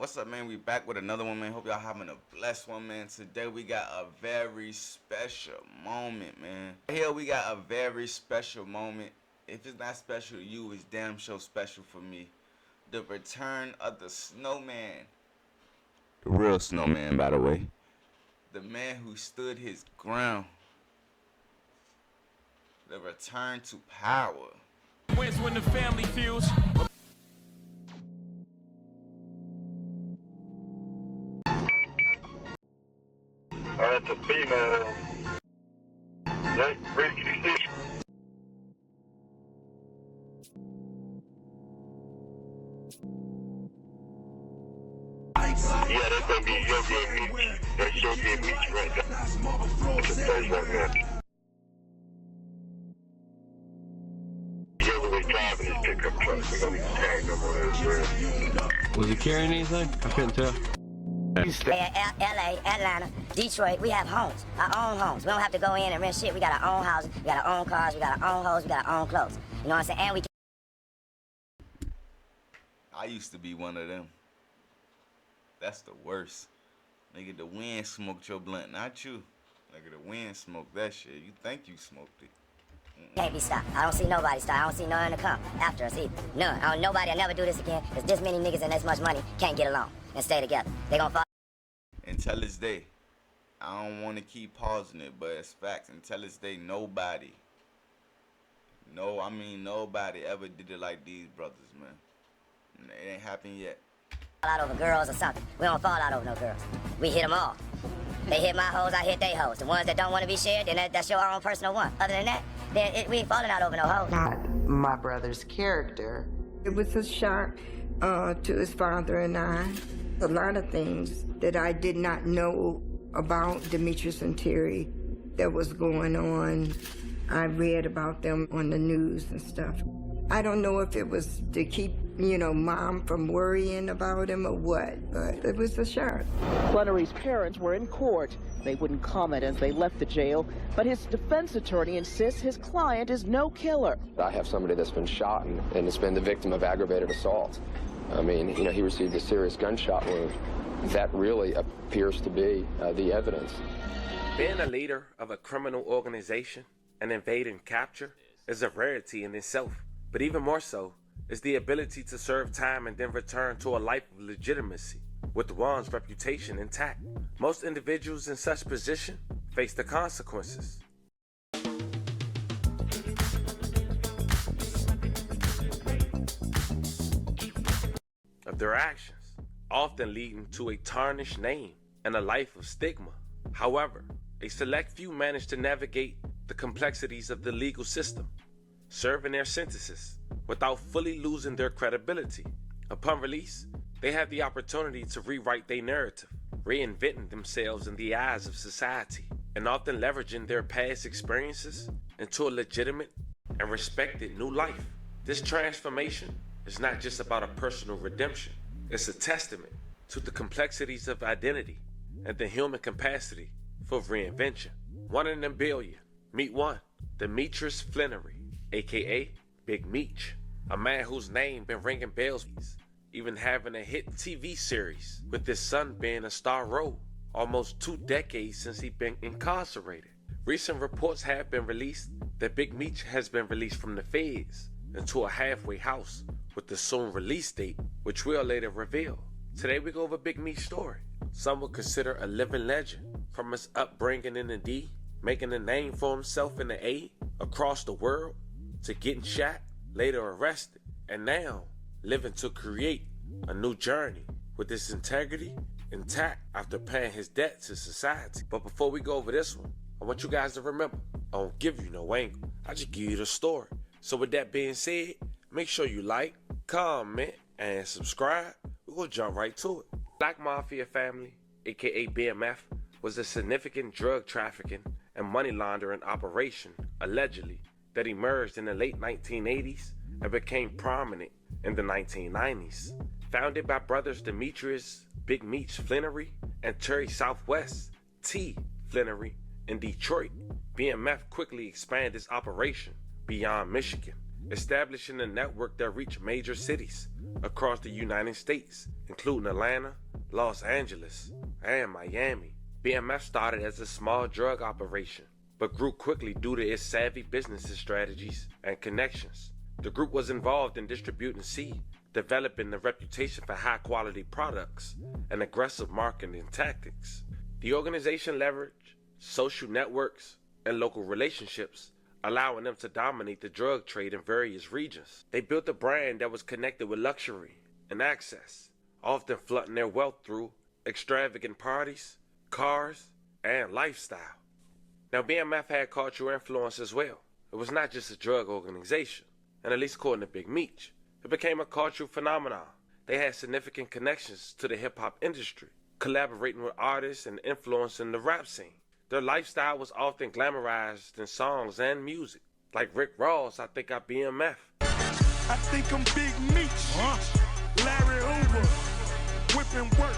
What's up, man? We back with another one, man. Hope y'all having a blessed one, man. Today we got a very special moment, man. Here we got a very special moment. If it's not special to you, it's damn sure special for me. The return of the SnowMan. The real SnowMan, by the way. The man who stood his ground. The return to power. Wins when the family feels. That's a female. Yeah, Rick, can you see? Yeah, that's gonna be your good meat. That's your good meat right there. That's the place right there. You're really driving this pickup truck. We're gonna be tagging them on this. Was he carrying anything? I couldn't tell. LA, Atlanta, Detroit, we have homes, our own homes. We don't have to go in and rent shit. We got our own houses, we got our own cars, we got our own hoes, we got our own clothes. You know what I'm saying? And we I used to be one of them. That's the worst. Nigga, the wind smoked your blunt, not you. Nigga, the wind smoked that shit. You think you smoked it. can't be stopped. I don't see nobody stop. I don't see none to come after us either. None. Nobody will never do this again, because this many niggas and this much money can't get along and stay together. They gonna fall. Until this day, I don't want to keep pausing it, but it's facts. Until this day, nobody ever did it like these brothers, man. It ain't happened yet. Fall out over girls or something. We don't fall out over no girls. We hit them all. They hit my hoes, I hit they hoes. The ones that don't want to be shared, then that's your own personal one. Other than that, then we ain't falling out over no hoes. Not my brother's character. It was a shock to his father and I. A lot of things that I did not know about Demetrius and Terry that was going on. I read about them on the news and stuff. I don't know if it was to keep, Mom from worrying about him or what, but it was a shock. Flannery's parents were in court. They wouldn't comment as they left the jail, but his defense attorney insists his client is no killer. I have somebody that's been shot and has been the victim of aggravated assault. I mean, he received a serious gunshot wound. That really appears to be the evidence. Being a leader of a criminal organization and invade and capture is a rarity in itself. But even more so is the ability to serve time and then return to a life of legitimacy with one's reputation intact. Most individuals in such position face the consequences. Of their actions, often leading to a tarnished name and a life of stigma. However, a select few manage to navigate the complexities of the legal system, serving their sentences without fully losing their credibility. Upon release, they have the opportunity to rewrite their narrative, reinventing themselves in the eyes of society, and often leveraging their past experiences into a legitimate and respected new life. This transformation is not just about a personal redemption. It's a testament to the complexities of identity and the human capacity for reinvention. One in a billion. Meet one, Demetrius Flannery, aka Big Meech, a man whose name been ringing bells, even having a hit TV series with his son being a star role, almost 2 decades since he'd been incarcerated. Recent reports have been released that Big Meech has been released from the feds into a halfway house with the soon release date, which we'll later reveal. Today we go over Big Meech's story. Some would consider a living legend, from his upbringing in the D, making a name for himself in the A, across the world, to getting shot, later arrested, and now living to create a new journey with his integrity intact after paying his debt to society. But before we go over this one, I want you guys to remember, I don't give you no angle, I just give you the story. So with that being said, make sure you like, comment, and subscribe. We're gonna jump right to it. Black Mafia family, aka BMF, was a significant drug trafficking and money laundering operation, allegedly, that emerged in the late 1980s and became prominent in the 1990s. Founded by brothers Demetrius Big Meech Flannery and Terry Southwest T Flannery in Detroit, BMF quickly expanded its operation beyond Michigan, establishing a network that reached major cities across the United States, including Atlanta, Los Angeles, and Miami. BMF started as a small drug operation, but grew quickly due to its savvy business strategies and connections. The group was involved in distributing seed, developing a reputation for high-quality products and aggressive marketing tactics. The organization leveraged social networks and local relationships, allowing them to dominate the drug trade in various regions. They built a brand that was connected with luxury and access, often flaunting their wealth through extravagant parties, cars, and lifestyle. Now, BMF had cultural influence as well. It was not just a drug organization, and at least according to Big Meech, it became a cultural phenomenon. They had significant connections to the hip-hop industry, collaborating with artists and influencing the rap scene. Their lifestyle was often glamorized in songs and music. Like Rick Ross, I think I'm BMF. I think I'm Big Meech. Larry Hoover. Whipping work.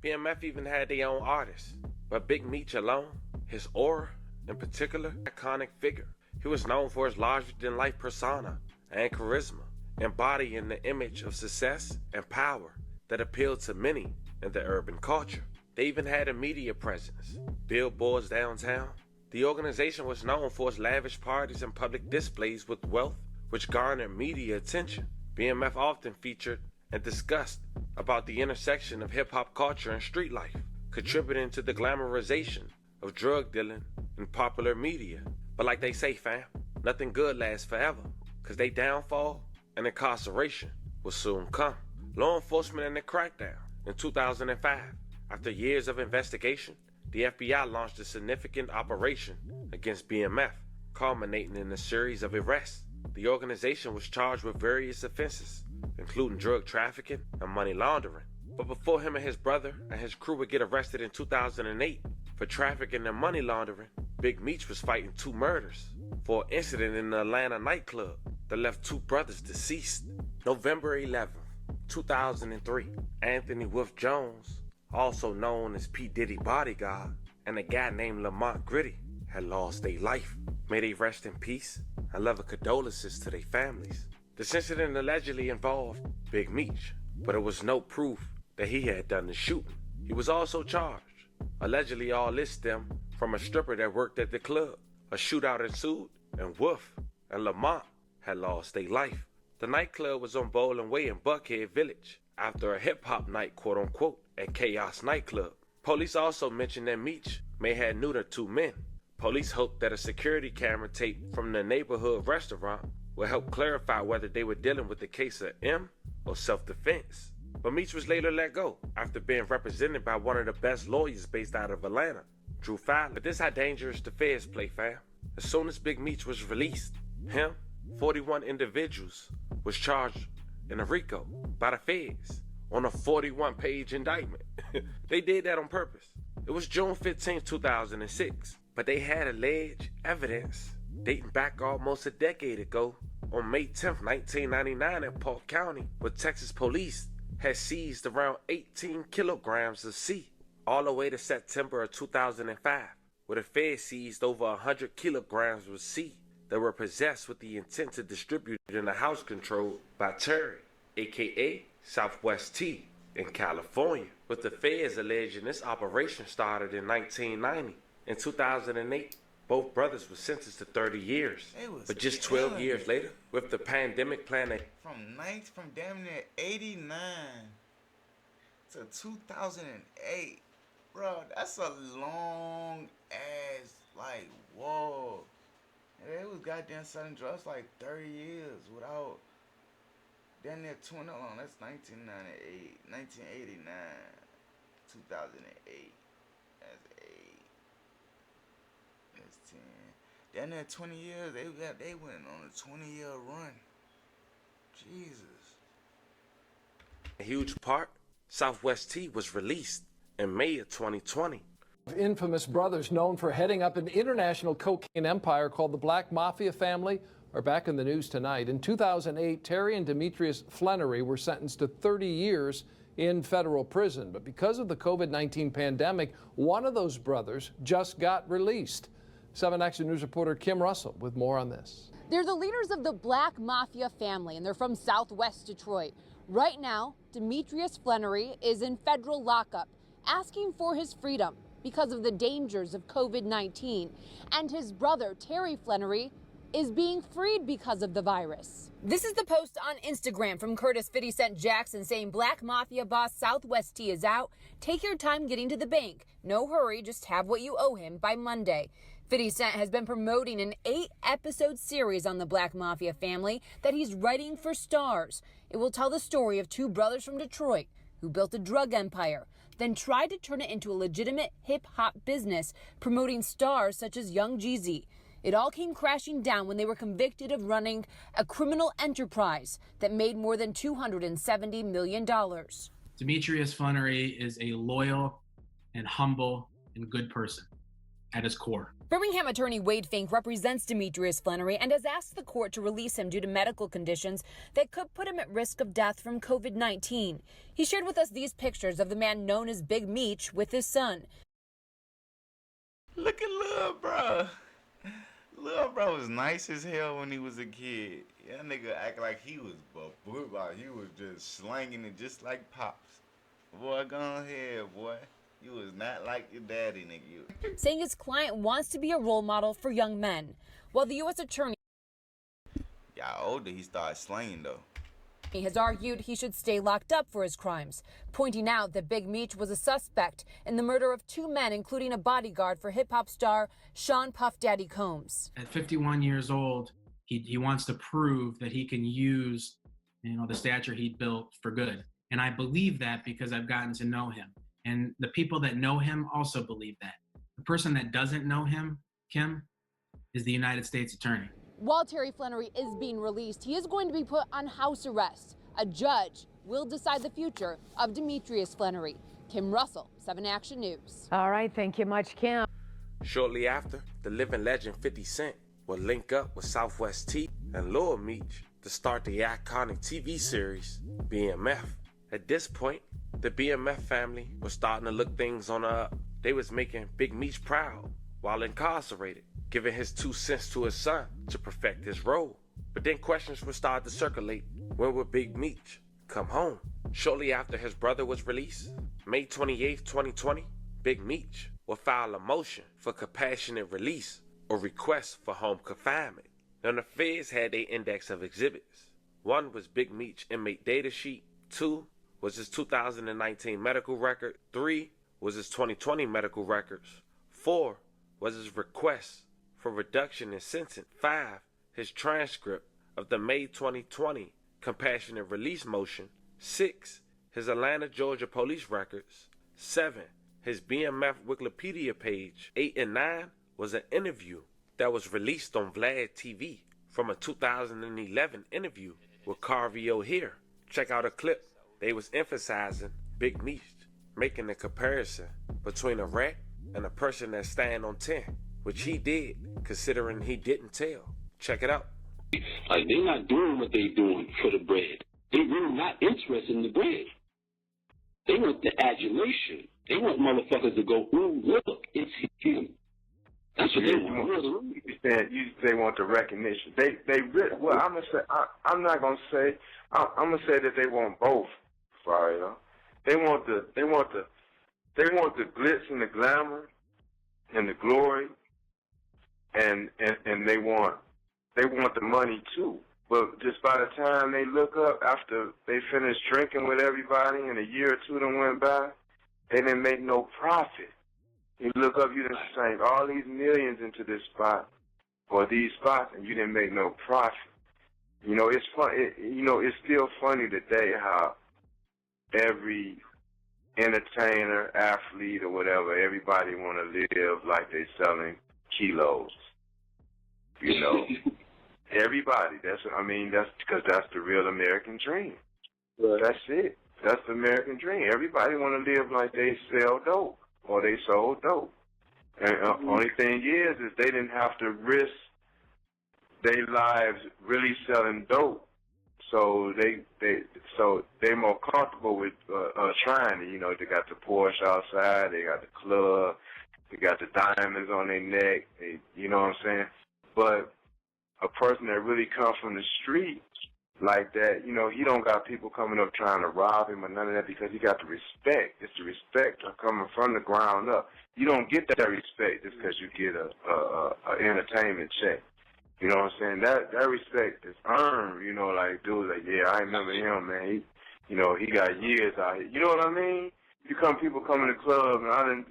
BMF even had their own artists. But Big Meech alone, his aura in particular, iconic figure. He was known for his larger-than-life persona and charisma, embodying the image of success and power that appealed to many in the urban culture. They even had a media presence, billboards downtown. The organization was known for its lavish parties and public displays with wealth, which garnered media attention. BMF often featured and discussed about the intersection of hip-hop culture and street life, contributing to the glamorization of drug dealing in popular media. But like they say, fam, nothing good lasts forever, because they downfall and incarceration will soon come. Law enforcement and the crackdown. In 2005, after years of investigation, the FBI launched a significant operation against BMF, culminating in a series of arrests. The organization was charged with various offenses, including drug trafficking and money laundering. But before him and his brother and his crew would get arrested in 2008 for trafficking and money laundering, Big Meech was fighting 2 murders for an incident in the Atlanta nightclub that left 2 brothers deceased. November 11th, 2003, Anthony Wolf Jones, also known as P. Diddy bodyguard, and a guy named Lamont Gritty had lost their life. May they rest in peace and love and condolences to their families. This incident allegedly involved Big Meech, but it was no proof that he had done the shooting. He was also charged. Allegedly, all this stemmed from a stripper that worked at the club. A shootout ensued, and Wolf and Lamont had lost their life. The nightclub was on Bowling Way in Buckhead Village after a hip-hop night, quote-unquote, at Chaos Nightclub. Police also mentioned that Meech may have knew the 2 men. Police hoped that a security camera tape from the neighborhood restaurant would help clarify whether they were dealing with a case of M or self-defense. But Meech was later let go after being represented by one of the best lawyers based out of Atlanta, Drew Fowler. But this how dangerous the feds play, fam. As soon as Big Meech was released, him, 41 individuals, was charged in a RICO by the feds on a 41-page indictment. They did that on purpose. It was June 15, 2006, but they had alleged evidence dating back almost a decade ago on May 10, 1999 in Polk County, where Texas police had seized around 18 kilograms of C, all the way to September of 2005, where the feds seized over 100 kilograms of C that were possessed with the intent to distribute in a house controlled by Terry, aka Southwest T, in California, with the feds alleging this operation started in 1990. In 2008, both brothers were sentenced to 30 years, but just 12 years later, with the pandemic planning. From damn near 89 to 2008, bro, that's a long ass, like, whoa. It was goddamn selling drugs like 30 years without, damn near 20, hold on, that's 1998, 1989, 2008, that's 8, that's 10. Damn near 20 years, they went on a 20-year run. Jesus. A huge part, Southwest T was released in May of 2020. Infamous brothers known for heading up an international cocaine empire called the Black Mafia family are back in the news tonight. In 2008, Terry and Demetrius Flannery were sentenced to 30 years in federal prison. But because of the COVID-19 pandemic, one of those brothers just got released. 7 Action News reporter Kim Russell with more on this. They're the leaders of the Black Mafia family, and they're from Southwest Detroit. Right now, Demetrius Flannery is in federal lockup, asking for his freedom because of the dangers of COVID-19. And his brother, Terry Flannery, is being freed because of the virus. This is the post on Instagram from Curtis 50 Cent Jackson saying Black Mafia boss Southwest T is out. Take your time getting to the bank. No hurry, just have what you owe him by Monday. 50 Cent has been promoting an 8-episode series on the Black Mafia family that he's writing for Starz. It will tell the story of two brothers from Detroit who built a drug empire, then tried to turn it into a legitimate hip-hop business, promoting stars such as Young Jeezy. It all came crashing down when they were convicted of running a criminal enterprise that made more than $270 million. Demetrius Flannery is a loyal and humble and good person at his core. Birmingham attorney Wade Fink represents Demetrius Flannery and has asked the court to release him due to medical conditions that could put him at risk of death from COVID-19. He shared with us these pictures of the man known as Big Meech with his son. Look at Lil Bro. Lil Bro was nice as hell when he was a kid. That nigga act like he was he was just slanging it just like Pops. Boy, go ahead, boy. You was not like your daddy, nigga. Saying his client wants to be a role model for young men. While the U.S. attorney older, he started slanging, though. Has argued he should stay locked up for his crimes, pointing out that Big Meech was a suspect in the murder of 2 men, including a bodyguard for hip-hop star Sean Puff Daddy Combs. At 51 years old, he wants to prove that he can use, the stature he built for good. And I believe that because I've gotten to know him. And the people that know him also believe that. The person that doesn't know him, Kim, is the United States Attorney. While Terry Flannery is being released, he is going to be put on house arrest. A judge will decide the future of Demetrius Flannery. Kim Russell, 7 Action News. All right, thank you much, Kim. Shortly after, the living legend 50 Cent will link up with Southwest T and Lil Meech to start the iconic TV series BMF. At this point, the BMF family was starting to look things on the up. They was making Big Meech proud while incarcerated, giving his 2 cents to his son to perfect his role. But then questions would start to circulate. When would Big Meech come home? Shortly after his brother was released, May 28, 2020, Big Meech will file a motion for compassionate release or request for home confinement. Now the feds had their index of exhibits. 1 was Big Meech inmate data sheet. 2 was his 2019 medical record. 3 was his 2020 medical records. 4 was his request for reduction in sentence. 5, his transcript of the May 2020 compassionate release motion. 6, his Atlanta, Georgia police records. 7, his BMF Wikipedia page. 8 and 9 was an interview that was released on Vlad TV from a 2011 interview with Carvio here. Check out a clip. They was emphasizing Big Meech, making a comparison between a rat and a person that stand on 10, which he did, considering he didn't tell. Check it out. Like, they're not doing what they're doing for the bread. They're really not interested in the bread. They want the adulation. They want motherfuckers to go, ooh, look, it's him. That's what they want. They want the recognition. They really, well, I'm gonna say, I'm not gonna say, I'm gonna say that they want both. Sorry, they want the glitz and the glamour and the glory, and they want the money too. But just by the time they look up after they finish drinking with everybody and a year or two done went by, they didn't make no profit. You look up, you done sank all these millions into this spot or these spots, and you didn't make no profit. It's fun. It's still funny today how every entertainer, athlete, or whatever, everybody want to live like they selling kilos. Everybody. That's because that's the real American dream. Right. That's it. That's the American dream. Everybody want to live like they sell dope or they sold dope. And only thing is they didn't have to risk their lives really selling dope. So they're more comfortable with trying to. They got the Porsche outside, they got the club, they got the diamonds on their neck. You know what I'm saying? But a person that really comes from the street like that, you know, he don't got people coming up trying to rob him or none of that because he got the respect. It's the respect coming from the ground up. You don't get that respect just because you get a entertainment check. You know what I'm saying? That respect is earned. You know, like dudes like, yeah, I remember him, man. He got years out here. You know what I mean? People come in the club, and I done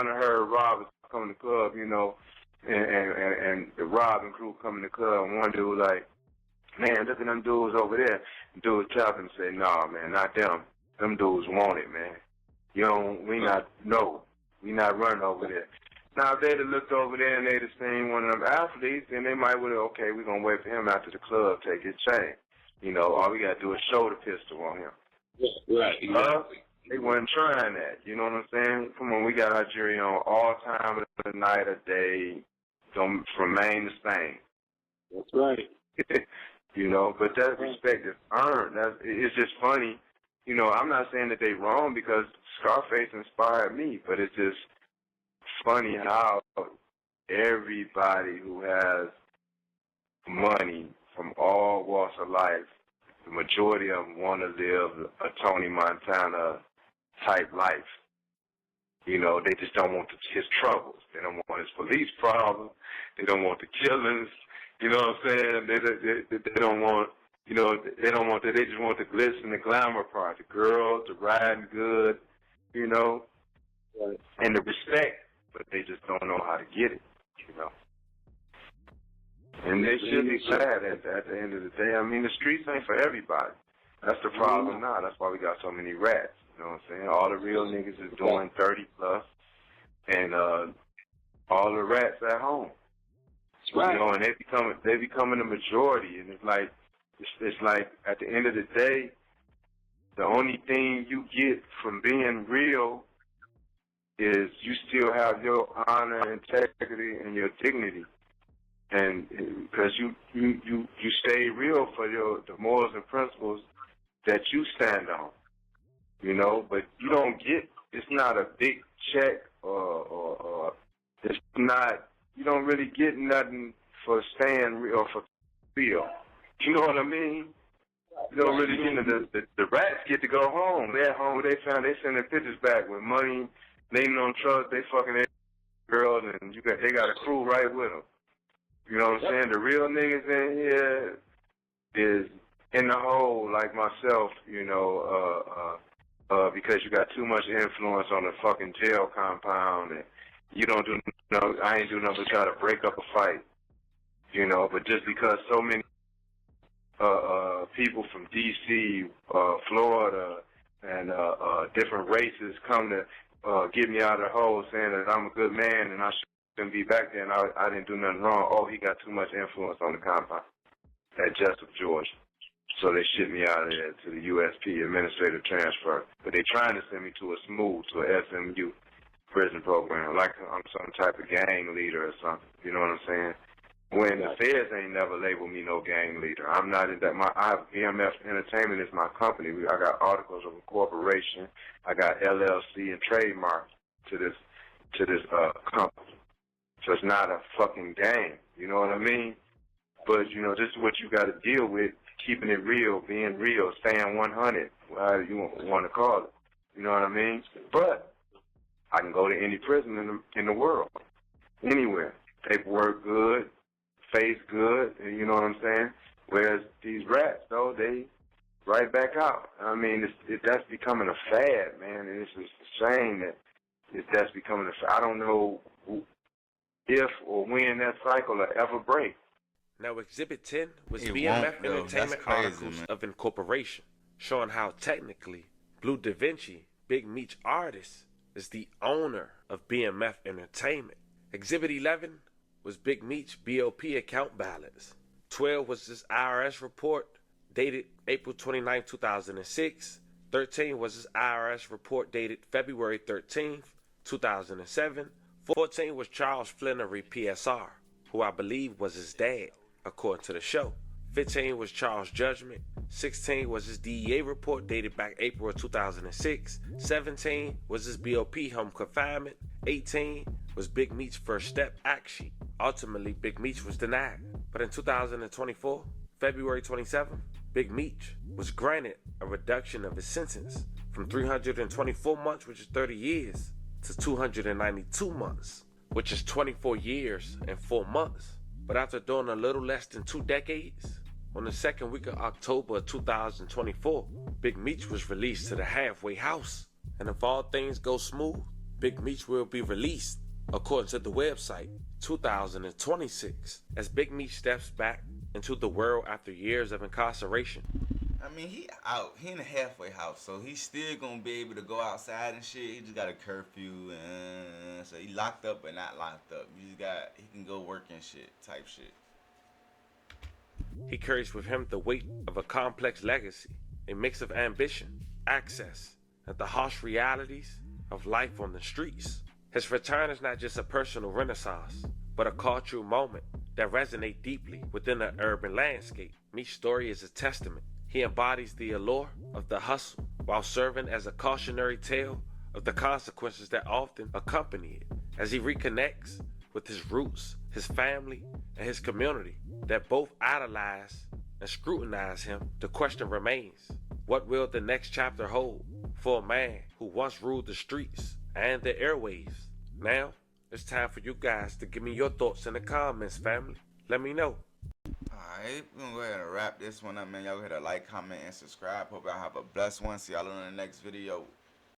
heard robbers come in the club, you know, and the robbing crew come in the club, and one dude like, man, look at them dudes over there. The dude tap him and say, nah, man, not them. Them dudes want it, man. We not running over there. Now, if they'd have looked over there and they'd have seen one of them athletes, then they might would have, okay, we're going to wait for him after the club, take his chain. You know, all we got to do is shoulder pistol on him. Yeah, right, exactly. They wasn't trying that. You know what I'm saying? Come on, we got our jury on all time of the night or day, from Maine to Spain. That's right. You know, but that respect is earned. It's just funny. You know, I'm not saying that they wrong because Scarface inspired me, but it's just funny how everybody who has money from all walks of life, the majority of them want to live a Tony Montana type life. You know, they just don't want his troubles. They don't want his police problems. They don't want the killings. You know what I'm saying? They don't want, you know, they don't want that. They just want the glitz and the glamour part, the girls, the riding good, you know, and the respect. But they just don't know how to get it, you know. And they should be glad at the end of the day. I mean, the streets ain't for everybody. That's the problem now. That's why we got so many rats. You know what I'm saying? All the real niggas is doing 30 plus, and all the rats at home. Right. You know, and they becoming the majority, and it's like at the end of the day, the only thing you get from being real is you still have your honor, integrity, and your dignity, and because you stay real for the morals and principles that you stand on, you know. But you don't get, it's not a big check or it's not. You don't really get nothing for staying real or for real. You know what I mean? You don't really get the rats get to go home. They're at home. They send their pictures back with money, leaning on trucks. They fucking their girls, and they got a crew right with them. You know what I'm saying? The real niggas in here is in the hole like myself. You know, because you got too much influence on the fucking jail compound and. You don't do no. I ain't do nothing but try to break up a fight, you know. But just because so many people from D.C., Florida, and different races come to get me out of the hole, saying that I'm a good man and I shouldn't be back there, and I didn't do nothing wrong. Oh, he got too much influence on the compound at Jessup, Georgia. So they shipped me out of there to the USP, administrative transfer. But they trying to send me to a SMU. Prison program, like I'm some type of gang leader or something. You know what I'm saying? When the feds ain't never labeled me no gang leader. I'm not in that. BMF Entertainment is my company. I got articles of incorporation. I got LLC and trademark to this company. So it's not a fucking gang. You know what I mean? But you know, this is what you got to deal with: keeping it real, being real, staying 100, whatever you want to call it. You know what I mean? But I can go to any prison in the world, anywhere. Paperwork good, face good, and you know what I'm saying? Whereas these rats, though, they right back out. I mean, that's becoming a fad, man, and it's just a shame that that's becoming a fad. I don't know if or when that cycle will ever break. Now, Exhibit 10 was BMF Entertainment Articles of Incorporation, showing how technically Blue Da Vinci, Big Meech artist, is the owner of BMF Entertainment. Exhibit 11 was Big Meech BOP account balance. 12 was his IRS report dated April 29, 2006. 13 was his IRS report dated February 13, 2007. 14 was Charles Flannery PSR, who I believe was his dad, according to the show. 15 was Charles Judgment. 16 was his DEA report dated back April of 2006. 17 was his BOP home confinement. 18 was Big Meech's first step act sheet. Ultimately, Big Meech was denied, But in 2024, February 27th, Big Meech was granted a reduction of his sentence from 324 months, which is 30 years, to 292 months, which is 24 years and 4 months. But after doing a little less than 2 decades, on the second week of October 2024, Big Meech was released to the halfway house. And if all things go smooth, Big Meech will be released, according to the website, 2026, as Big Meech steps back into the world after years of incarceration. I mean, he out. He in the halfway house, so he's still gonna be able to go outside and shit. He just got a curfew, and so he locked up but not locked up. He can go work and shit, type shit. He carries with him the weight of a complex legacy, a mix of ambition, access, and the harsh realities of life on the streets. His return is not just a personal renaissance, but a cultural moment that resonates deeply within the urban landscape. Meech's story is a testament. He embodies the allure of the hustle while serving as a cautionary tale of the consequences that often accompany it, as he reconnects with his roots, his family, and his community that both idolize and scrutinize him. The question remains, what will the next chapter hold for a man who once ruled the streets and the airwaves? Now, it's time for you guys to give me your thoughts in the comments, family. Let me know. Alright, we're gonna go ahead and wrap this one up, man. Y'all go ahead and like, comment, and subscribe. Hope y'all have a blessed one. See y'all in the next video.